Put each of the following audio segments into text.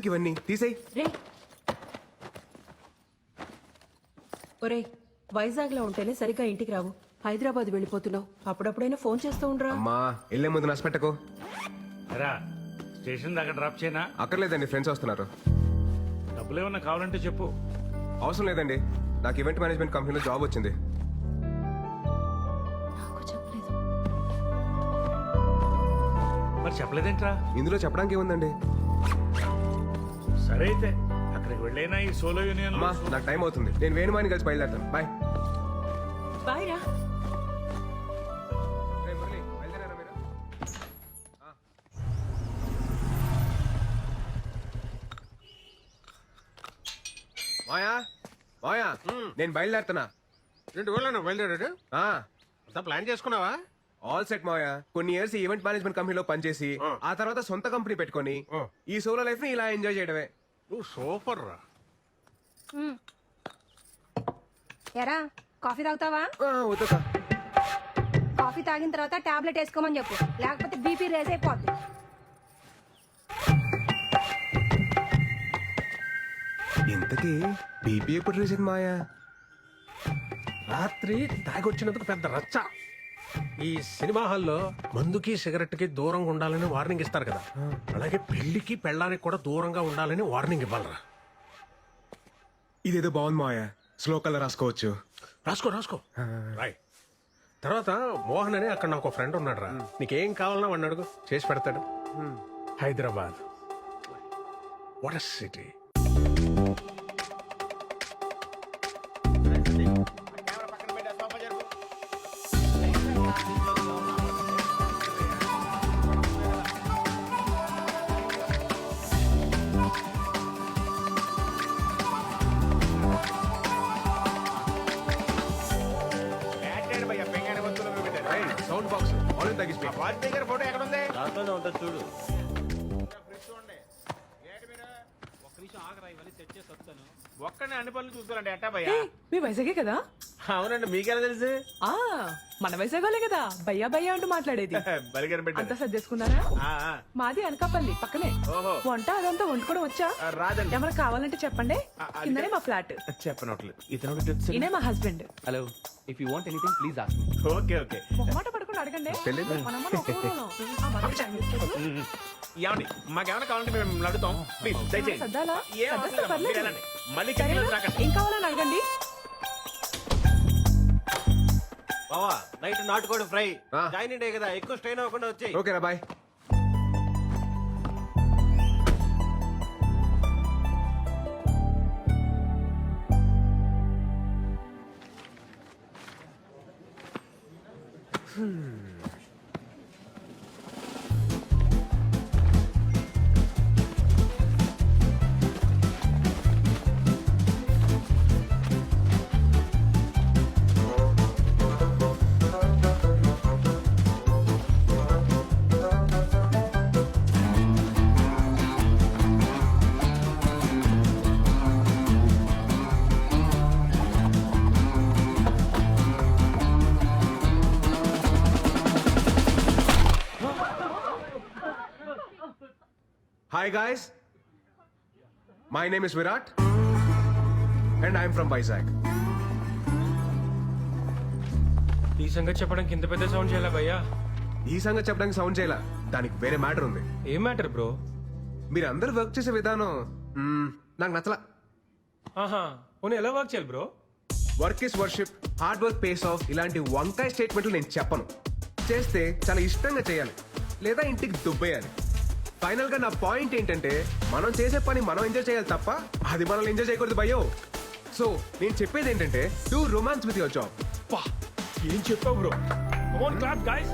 ఇవన్నీ తీసేయ్. రే ఒరేయ్, వైజాగ్ లో ఉంటేనే సరిగ్గా ఇంటికి రావు. హైదరాబాద్ వెళ్ళిపోతున్నావు. అప్పుడప్పుడైనా ఫోన్ చేస్తూ ఉండరా. అమ్మా వెళ్ళే ముందు నష్టపెట్టకు. రా స్టేషన్ దాకా డ్రాప్ చేయనా? అక్కర్లేదండి, ఫ్రెండ్స్ వస్తున్నారు. డబ్బులు ఏమన్నా కావాలంటే చెప్పు. అవసరం లేదండి, నాకు ఈవెంట్ మేనేజ్మెంట్ కంపెనీలో జాబ్ వచ్చింది. నాకు చెప్పలేదు. మరి చెప్పలేదేంట్రా? ఇందులో చెప్పడానికి ఏముందండి. సరే అయితే అక్కడికి వెళ్ళైనా ఈ సోలో యూనియన్ అమ్మా నాకు టైం అవుతుంది, నేను వేణుమాని కలిసి బయలుదేరుతాను. బాయ్. బాయ్ రా. మాయా మాయా, నేను బయలుదేరుతున్నా. రెండు ఊళ్ళో బయలుదేరాడు. అంతా ప్లాన్ చేసుకున్నావా? ఆల్ సెట్ మాయా. కొన్ని ఇయర్స్ ఈవెంట్ మేనేజ్మెంట్ కంపెనీలో పనిచేసి ఆ తర్వాత సొంత కంపెనీ పెట్టుకొని ఈ సోలో లైఫ్ ని ఇలా ఎంజాయ్ చేయడమే. నువ్వు సూపర్ రా. ఎరా కాఫీ తాగుతావా? వద్దుకా. కాఫీ తాగిన తర్వాత టాబ్లెట్ వేసుకోమని చెప్పు, లేకపోతే బీపీ రేజ్ అయిపోద్ది. ఇంతకీ బీపీ ఎప్పుడు రీసెంట్ మాయా? రాత్రి తాగొచ్చినందుకు పెద్ద రచ్చ. ఈ సినిమా హాల్లో మందుకి సిగరెట్ కి దూరంగా ఉండాలని వార్నింగ్ ఇస్తారు కదా, అలాగే పెళ్లికి పెళ్ళానికి కూడా దూరంగా ఉండాలని వార్నింగ్ ఇవ్వాలరా. ఇదేదో బాగుంది మాయా, స్లో కలర్ రాసుకోవచ్చు. రాసుకో రాసుకో రాయ్. తర్వాత మోహన్ అని అక్కడ నాకు ఫ్రెండ్ ఉన్నాడు రా, నీకేం కావాలన్నా వాడిని అడుగు, చేసి పెడతాడు. Hyderabad what a city. Sound box already తగ్గిస్తే ఫోటో ఎక్కడ ఉంది? దాంట్లోనే ఉంటుంది చూడు. ఒక్కనే అన్ని పనులు చూస్తారండి ఎట్టా భయ్యా? మీ వైజాగే కదా? అవునండి, మీకెలా తెలుసు? ఆ మన వైజాగోలే కదా భయ్యా భయ్యా అంటూ మాట్లాడేది. బలిగారు అంతా పెట్టారు. సర్దేసుకున్నారా? మాది అనకాపల్లి పక్కనే. ఓహో. వంట అదంతా వండుకోవడం వచ్చా? రాదండి. ఏమైనా కావాలంటే చెప్పండి, కిందనే మా ఫ్లాట్. చెప్పనట్లేదు. ఇతను ఈయనే మా husband. Hello, if you want anything please ask me. Okay okay. మొహమాట పడుకుని అడగండి. మనమ్మ ఒప్పుకోను. ఆ, మనకి టైం ఇవ్వదు. ఏమండి మాకేమైనా కావాలంటే మేము అడుగుతాం, ప్లీజ్ దయచేసి. సర్దాలా? ఏం అవసరం సర్దేస్తే లేదమ్మా, మీరు పర్లేదు. వెళ్ళండి. మళ్ళీ సరేనా? కిందకి రాకండి. ఏం కావాలని అడగండి. బావా నైట్ నాటుకోడి ఫ్రై. ఆ. జాయిన్ డే కదా, ఎక్కువ స్ట్రెయిన్ అవ్వకుండా వచ్చాయి. ఓకేనా bye. Hi guys, my name is Virat and I am from Vizag. ఈ సంగతి చెప్పడానికి ఇంత పెద్ద సౌండ్ చేయాలా భయ్యా? ఈ సంగతి చెప్పడానికి సౌండ్ చేయాల, దానికి వేరే మ్యాటర్ ఉంది. ఏం మ్యాటర్ బ్రో? మీరు అందరు వర్క్ చేసే విధానం నాకు నచ్చలా. ఆహా, పోనీ ఎలా వర్క్ చేయాలి bro? Work is worship, hard work pays of, ఇలాంటి వంకాయ స్టేట్మెంట్లు నేను చెప్పను. చేస్తే చాలా ఇష్టంగా చేయాలి, లేదా ఇంటికి దుబ్బేయాలి. ఫైనల్ గా నా పాయింట్ ఏంటంటే, మనం చేసే పని మనం ఎంజాయ్ చేయాలి తప్ప అది మనల్ని ఎంజాయ్ చేయకూడదు భయ్యో. సో నేను చెప్పేది ఏంటంటే, do romance with your job. పా ఏం చెప్పావు bro? Come on clap guys.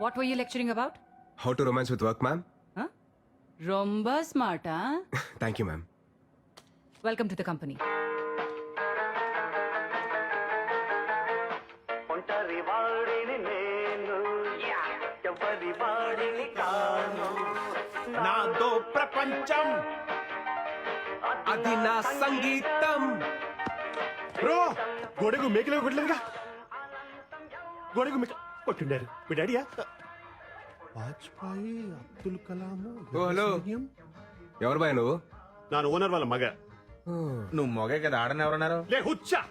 What were you lecturing about? How to romance with work ma'am. Huh? Romba smart, huh? Thank you ma'am. Welcome to the company. నాతో ప్రపంచం అది నా సంగీతం. Bro గొడుగు మేకలే కొట్టలేదుగా. గోడకు మీకు కొట్టిండారు మీ డాడీయా వాజ్పేయి అబ్దుల్ కలాం ఓ హలో ఎవరు బాయ్ నువ్వు నాను ఓనర్ వాళ్ళ మగ నువ్వు మొగే కదా ఆడని ఎవరన్నారు లే హుచ్చా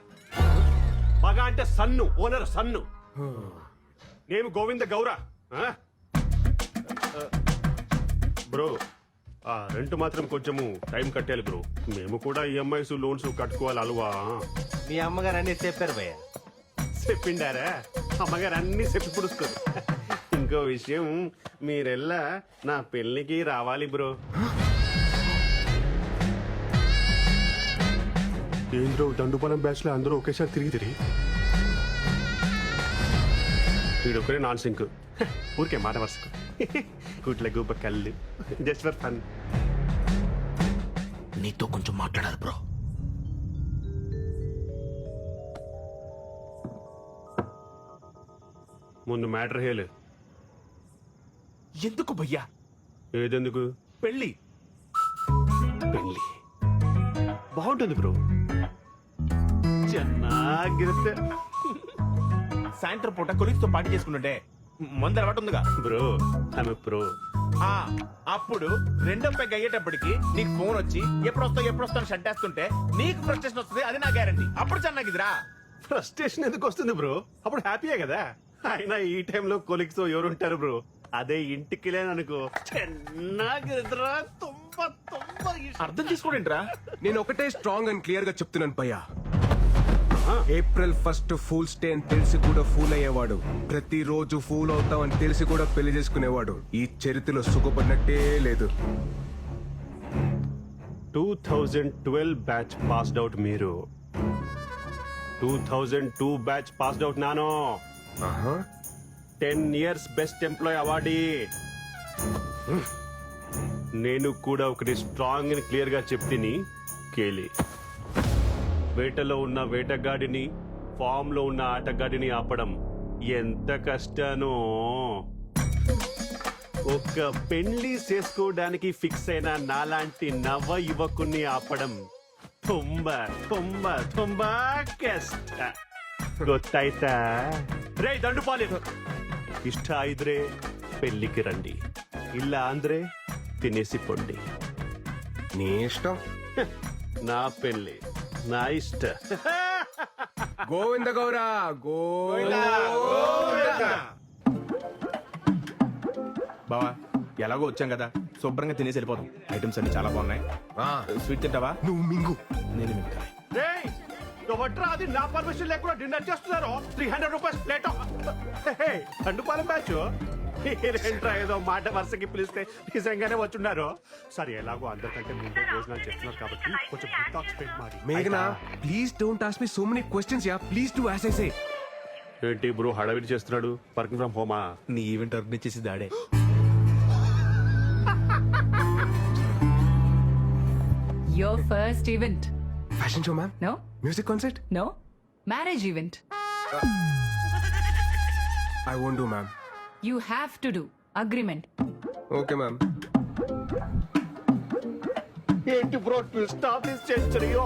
మగ అంటే సన్ను ఓనర్ సన్ను నేను గోవింద గౌర బ్రో ఆ రెంట్ మాత్రం కొంచెము టైం కట్టాలి బ్రో మేము కూడా ఈఎంఐస్ లోన్స్ కట్టుకోవాలి అలవా మీ అమ్మగారు అన్ని చెప్పారు భయ్య చెప్పిండారా అమ్మగారు అన్ని చెప్పి పుడుస్తారు ఇంకో విషయం మీరెల్లా నా పెళ్లికి రావాలి బ్రో ఏంద్రో దండుపాలెం బ్యాచ్ లో అందరూ ఒకేసారి తిరిగి వీడొక్కడే నాన్ సింక్ ఊరికే మాట వరుసకు గుట్ల గుబ్బ కళ్ళు జస్ట్ ఫర్ ఫన్ నీతో కొంచెం మాట్లాడాలి బ్రో ముందు మ్యాటర్ హేలు ఎందుకు భయ్యా ఏదెందుకు పెళ్ళి పెళ్లి బాగుంటుంది బ్రో ಚೆನ್ನಾಗಿರುತ್ತೆ సాయంత్రం పూట కొలీగ్స్ తో పార్టీ చేసుకుంటుంటే మందు అలవాటు ఉందిగా బ్రో ఆమె ప్రో ఆ, అప్పుడు రెండో పెగ్ అయ్యేటప్పటికి నీకు ఫోన్ వచ్చి ఎప్పుడు వస్తాను షట్ వేస్తుంటే నీకు ఫ్రస్ట్రేషన్ వస్తుంది అది నా గ్యారంటీ అప్పుడు చెన్నాగిదిరా ఫ్రస్ట్రేషన్ ఎందుకు వస్తుంది బ్రో అప్పుడు హ్యాపీయే కదా అయినా ఈ టైంలో కొలిక్స్ ఎవరు ఉంటారు బ్రో అదే ఇంటికి లేననుకో ಚೆನ್ನಾಗಿದ್ರಾ ತುಂಬಾ ತುಂಬಾ ಇಷ್ಟ. అర్థం చేసుకోడేంట్రా నేను ఒకటే స్ట్రాంగ్ అండ్ క్లియర్ గా చెప్తున్నాను పయ్యా ఏప్రిల్ 1 ఫూల్స్ డే అని తెలిసి కూడా ఫూల్ అయ్యేవాడు ప్రతిరోజు ఫూల్ అవుతాం అని తెలిసి కూడా పెళ్లి చేసుకునేవాడు ఈ చరిత్రలో సుఖపడినట్టే లేదు 2012 బ్యాచ్ పాస్డ్ అవుట్ మీరు 2002 బ్యాచ్ పాస్డ్ అవుట్ నానో ఆహా 10 ఇయర్స్ బెస్ట్ ఎంప్లాయ్ అవార్డీ నేను కూడా ఒకటి స్ట్రాంగ్ అండ్ క్లియర్ గా చెప్తిని కేలి వేటలో ఉన్న వేటగాడిని ఫామ్ లో ఉన్న ఆటగాడిని ఆపడం ఎంత కష్టానో ఒక పెళ్లి చేసుకోవడానికి ఫిక్స్ అయిన నాలాంటి నవ యువకుని ఆపడం ತುಂಬಾ ತುಂಬಾ ತುಂಬಾ ಕಷ್ಟ ಗೊತ್ತಾಯ್ತಾ ರೇ ದಂಡುಪಾಲಿ ಇಷ್ಟ ಇದ್ರೆ పెళ్లికి రండి ಇಲ್ಲ ಅಂದ್ರೆ తినేసి పొండి నీ ఇష్టం నా పెళ్లి నా ఇష్ట గోవింద గౌరా గోవింద బావా ఎలాగో వచ్చాం కదా శుభ్రంగా తినేసి వెళ్ళిపోతాం ఐటమ్స్ అన్ని చాలా బాగున్నాయి స్వీట్ తింటావా నువ్వు మింగు నేను మింగుతా. రేయ్, ఎవట్రా అది నా పర్మిషన్ లేకుండా డిన్నర్ చేస్తున్నారు 300 రూపీస్ ప్లేట్ దండుపాలెం బ్యాచ్ ఏంట్రా ఏదో మాట వరుసకి పిలిస్తే నిజంగానే వచ్చున్నారు సరే ఎలాగో అందరికంటే ముందే భోజనాలు చేస్తున్నారు కాబట్టి కొంచెం టాక్స్ పెట్టి మారి మేఘనా please don't ask me so many questions yeah please do as I say ఏంటి బ్రో హడావిడి చేస్తున్నాడు వర్కింగ్ ఫ్రమ్ హోమా నీ ఈవెంట్ ఆర్గనైజ్ చేసి దాడే Your first event. Fashion show ma'am No? Music concert No? Marriage event. I won't do ma'am You have to do. Agreement. Okay ma'am ఏంటి bro twist of this సెంచరీయో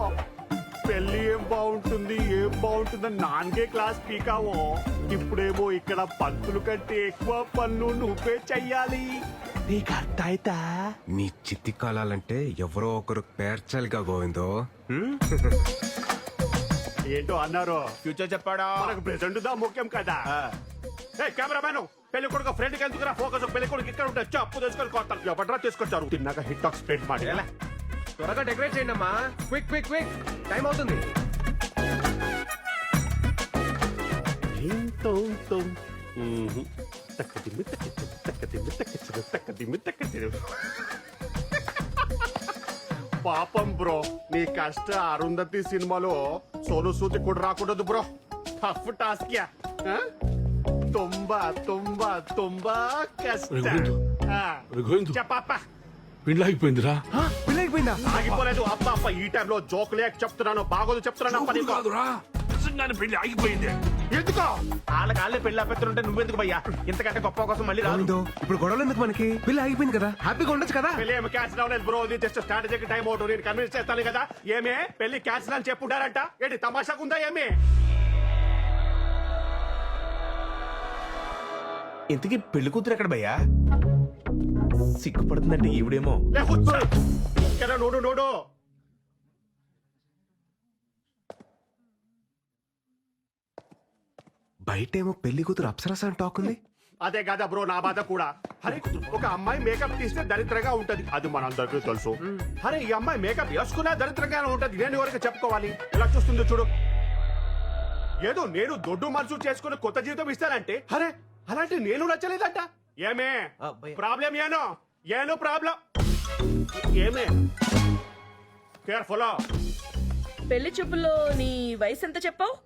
పెళ్లి ఏం బాగుంటుందని నాన్గే class పీకావో ఇప్పుడేమో ఇక్కడ పంతులు కంటే ఎక్కువ పనులు నువ్వే చెయ్యాలి నీకు అర్థమైతా నీ చిత్తి కాలాలంటే ఎవరో ఒకరు పేర్చాలిగా గోవిందో ఏంటో అన్నారు ఫ్యూచర్ చెప్పాడా మనకు ప్రెసెంట్ దా ముఖ్యం కదా కెమెరామెన్ పెళ్లి కొడుకు ఫ్రెండ్ కి ఎందుకురా ఫోకస్ పెళ్లి కొడుకు ఇక్కడ ఉంటే అప్పు తీసుకొని కొడతాను ఎవడరా తీసుకొచ్చారు తిన్నాక హిట్ టాక్ స్ప్రెడ్ మాట త్వరగా డెకరేట్ చేయండి అమ్మా క్విక్ క్విక్ క్విక్ టైం అవుతుంది పాపం బ్రో నీ కష్ట అరుంధతి సినిమాలో సోను సూది కూడా రాకూడదు బ్రో టఫ్ టాస్క్ యా ತುಂಬಾ ತುಂಬಾ ತುಂಬಾ కష్ట చెప్పప్ప పెళ్ళి అయిపోయిందిరా పెళ్ళి అయిపోయిందా ఆగిపోలేదు అప్ప అప్ప ఈ టైంలో జోక్ లేక చెప్తున్నాను బాగోదు చెప్తున్నాను అప్ప నీకు. నిజంగానే పెళ్లి ఆగిపోయింది ఎందుకో వాళ్ళ పెళ్లి ఆపేస్తుంటే నువ్వెందుకు భయ్యా ఇంతకంటే గొప్ప కోసం మళ్ళీ రాదు గోవిందో ఇప్పుడు గొడవలు ఎందుకు మనకి పెళ్ళి అయిపోయింది కదా హ్యాపీగా ఉండొచ్చు కదా పెళ్లి ఏమి క్యాన్సిల్ అవ్వలేదు బ్రో ఇది జస్ట్ స్ట్రాటజీకి టైం అవుట్ నేను కన్విన్స్ చేస్తాను కదా ఏమే పెళ్లి క్యాన్సిల్ అని చెప్పుంటారంట ఏంటి తమాషాకు ఉందా ఏమి ఇంతకీ పెళ్లి కూతురు ఎక్కడ భయ్యా? సిగ్గుపడుతుందంటే ఈవిడేమో. లే, కూర్చో. ఇక్కడ నోడు నోడు. బయటేమో పెళ్లి కూతురు అప్సరస అని టాక్ ఉంది. అదే కదా బ్రో నా బాధ కూడా. అరే ఒక అమ్మాయి మేకప్ తీస్తే దరిద్రంగా ఉంటది, అది మనందరికీ తెలుసు. అరే ఈ అమ్మాయి మేకప్ వేసుకున్నా దరిద్రంగానే ఉంటది, నేను ఎవరికి చెప్పుకోవాలి? ఎలా చూస్తుందో చూడు. ఏదో నేను దొడ్డు మనసు చేసుకుని కొత్త జీవితం ఇస్తానంటే, అరే అలాంటి నేను నచ్చలేదంట. ఏమే ప్రాబ్లం? ఏను ప్రాబ్లం ఏమే? కేర్ఫుల్. పెళ్లి చూపుల్లో నీ వయసు ఎంత చెప్పావు?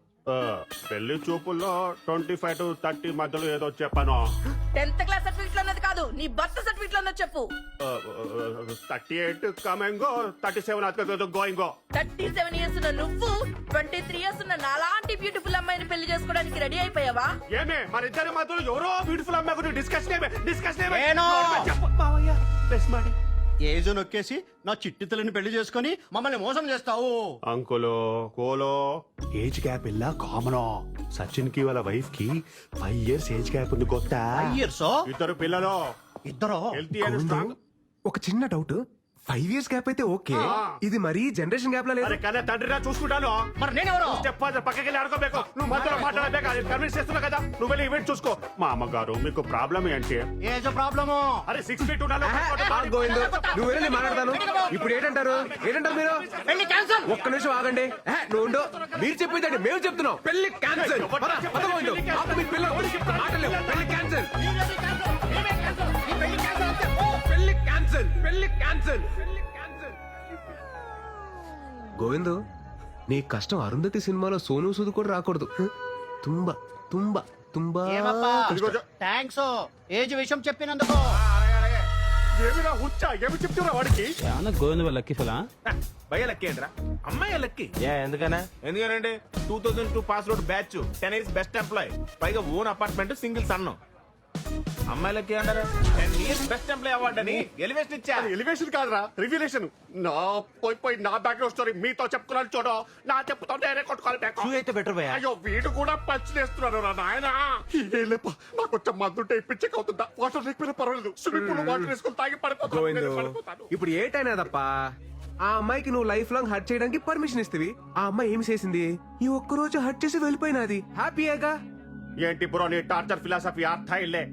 పెళ్లి చూపుల్లో 25 to 30 మధ్యలో ఏదో చెప్పాను. 10th క్లాస్ సర్టిఫికెట్ లో ఉన్నది కాదు, నీ బర్త్ సర్టిఫికెట్ లో ఉన్నది చెప్పు. 38 కమింగో, 37 గోయింగో. 37 ఇయర్స్ ఉన్న నువ్వు 23 ఇయర్స్ ఉన్న నాలాంటి బ్యూటిఫుల్ అమ్మాయిని పెళ్లి చేసుకోవడానికి రెడీ అయిపోయావా? ఏమే మన ఇద్దరి మధ్యలో ఎవరో బ్యూటిఫుల్ అమ్మాయి గురించి డిస్కషన్ ఏజో నొక్కేసి నా చిట్టి తల్లిని పెళ్లి చేసుకుని మమ్మల్ని మోసం చేస్తావు. అంకులో కోలో ఏజ్ గ్యాప్ ఇలా కామన్. సచిన్ కి వాళ్ళ వైఫ్ కి 5 years ఏజ్ గ్యాప్ ఉంది. కొత్త ఇయర్సో ఇద్దరు పిల్లలు, ఇద్దరు హెల్తీ అండ్ స్ట్రాంగ్. ఒక చిన్న డౌట్, 5 years గ్యాప్ అయితే ఓకే, ఇది మరీ జనరేషన్ గ్యాప్ లా లేదు. అరే కానీ తండ్రిరా చూసుకుంటాను. మరి నేనెవరు? చెప్పాలి పక్కకి వెళ్ళి ఆడుకోಬೇಕು. నువ్వు మధ్యలో మాట్లాడలేక కన్విన్స్ చేస్తున్నావు కదా, నువ్వు వెళ్ళి ఈవెంట్ చూసుకో. మా అమ్మగారు మీకు ప్రాబ్లం ఏంటి? ఏజో ప్రాబ్లము. అరే 6 feet ఉండాలి. గోవిందు నువ్వు వెళ్ళి మాట్లాడతాను. ఇప్పుడు ఏంటంటారు మీరు? పెళ్లి క్యాన్సల్. ఒక్క నిమిషం ఆగండి. నువ్వు ఉండు. మీరు చెప్పిందండి మేము చెప్తున్నాం. పెళ్లి క్యాన్సల్. పెళ్లి క్యాన్సల్. పెళ్లి క్యాన్సల్. గోవిందు నీ కష్టం అరుంధతి సినిమాలో సోను సూద్ కూడా రాకూడదు. తుంబా తుంబా తుంబా థ్యాంక్స్ ఏజ్ విషయం చెప్పినందుకు. ఏమిరా హుచ్చా, ఏమి చెప్తున్నా వాడికి? గోవింద లక్కీ ఫలా భయ్య లక్కీ ఏంట్రా? అమ్మాయి లక్కీ. ఎందుకనంటే 2002 pass out batch, 10 years best employee, పైగా ఓన్ అపార్ట్మెంట్, సింగిల్ సన్. అమ్మాయి లక్కీ అంటారా? 10 years బెస్ట్ ఎంప్లాయ్ అవార్డు అని ఎలివేషన్ ఇచ్చా. ఎలివేషన్ కాదురా, రివ్యులేషన్. నా పోయి నా బ్యాక్గ్రౌండ్ స్టోరీ మీతో చెప్పుకున్నాను చూడు. నా చెప్పుతో నేనే కొట్టుకోవాలి బ్యాక్. అయితే బెటర్ భయ్యా. అయ్యో వీడు కూడా పంచులేస్తున్నాడు రా నాయన. నాకు కొంచెం మందుంటే పిచ్చిక్ అవుతుందా? వాటర్ లేకపోయినా పర్వాలేదు, స్విమ్మింగ్ పూల్ వాటర్ వేసుకొని తాగి గోవిందు పడిపోతాను. ఇప్పుడు ఏటైనా తప్ప ఆ అమ్మాయికి నువ్వు లైఫ్ లాంగ్ హర్ట్ చేయడానికి పర్మిషన్ ఇస్తవి. ఆ అమ్మాయి ఏమి చేసింది? ఈ ఒక్క రోజు హర్ట్ చేసి వెళ్ళిపోయినది. హ్యాపీయేగా? ఏంటి బ్రో నీ టార్చర్ ఫిలాసఫీ? అర్థం ఇల్లే.